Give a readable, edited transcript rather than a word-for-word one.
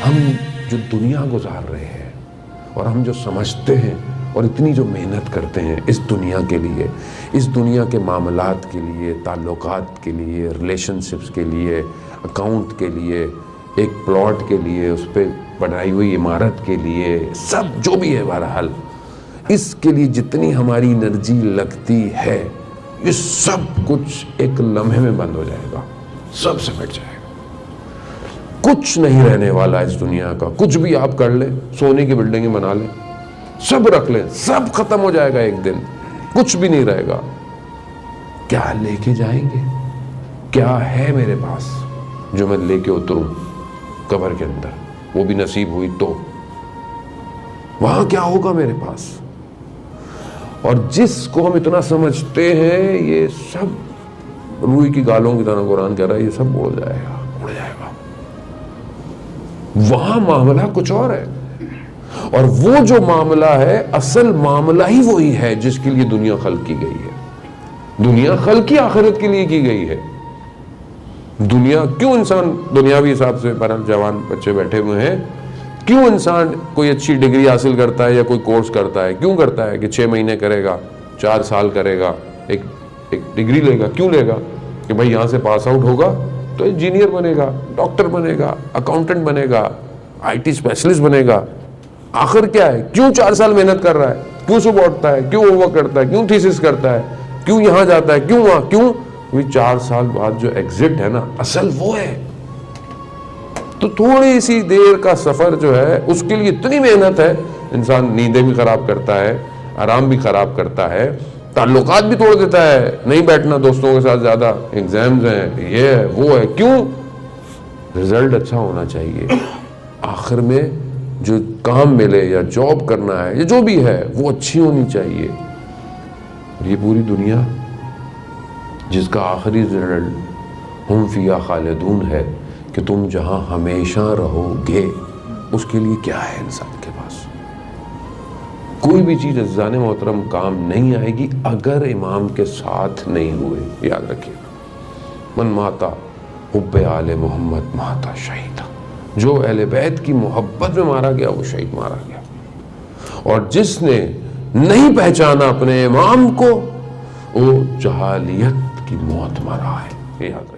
हम जो दुनिया गुजार रहे हैं और हम जो समझते हैं और इतनी जो मेहनत करते हैं इस दुनिया के लिए, इस दुनिया के मामलात के लिए, ताल्लुकात के लिए, रिलेशनशिप्स के लिए, अकाउंट के लिए, एक प्लॉट के लिए, उस पर बनाई हुई इमारत के लिए, सब जो भी है बहरहाल, इसके लिए जितनी हमारी एनर्जी लगती है ये सब कुछ एक लम्हे में बंद हो जाएगा, सब समेट जाएगा। कुछ नहीं रहने वाला इस दुनिया का। कुछ भी आप कर ले, सोने की बिल्डिंगें बना ले, सब रख ले, सब खत्म हो जाएगा एक दिन, कुछ भी नहीं रहेगा। क्या लेके जाएंगे? क्या है मेरे पास जो मैं लेके उतरूं कब्र के अंदर? वो भी नसीब हुई तो वहां क्या होगा मेरे पास? और जिसको हम इतना समझते हैं ये सब रूई की गालों की तरह कुरान कह रहा है, ये सब उड़ जाएगा, उड़ जाएगा। वहां मामला कुछ और है, और वो जो मामला है असल मामला ही वही है जिसके लिए दुनिया खल्क की गई है। दुनिया खल्क की आखिरत के लिए की गई है। दुनिया क्यों इंसान दुनियावी हिसाब से पर जवान बच्चे बैठे हुए हैं, क्यों इंसान कोई अच्छी डिग्री हासिल करता है या कोई कोर्स करता है? क्यों करता है कि 6 महीने करेगा, 4 साल करेगा, एक डिग्री लेगा? क्यों लेगा? कि भाई यहाँ से पास आउट होगा तो इंजीनियर बनेगा, डॉक्टर बनेगा, अकाउंटेंट बनेगा, IT स्पेशलिस्ट बनेगा। आखिर क्या है? क्यों 4 साल मेहनत कर रहा है? क्यों सुबह उठता है? क्यों होमवर्क करता है? क्यों थीसिस करता है? क्यों यहाँ जाता है? क्यों वहाँ? क्यों? 4 साल बाद जो एग्जिट है ना, असल वो है। तो थोड़ी सी देर का सफर जो है उसके लिए इतनी मेहनत है, इंसान नींदें भी खराब करता है, आराम भी खराब करता है, ताल्लुकात भी तोड़ देता है, नहीं बैठना दोस्तों के साथ, ज्यादा एग्जाम्स हैं, ये है वो है। क्यों? रिजल्ट अच्छा होना चाहिए, आखिर में जो काम मिले या जॉब करना है या जो भी है वो अच्छी होनी चाहिए। ये पूरी दुनिया जिसका आखिरी रिजल्ट हुम फिया खालिदून है कि तुम जहां हमेशा रहोगे, उसके लिए क्या है इंसान के पास? कोई भी चीज अज़्ज़ाने मोहतरम काम नहीं आएगी अगर इमाम के साथ नहीं हुए। याद रखिएगा, मन माता हुब्बे आले मोहम्मद माता शहीदा। जो अहले बैत की मोहब्बत में मारा गया वो शहीद मारा गया, और जिसने नहीं पहचाना अपने इमाम को वो जहालियत की मौत मरा है। याद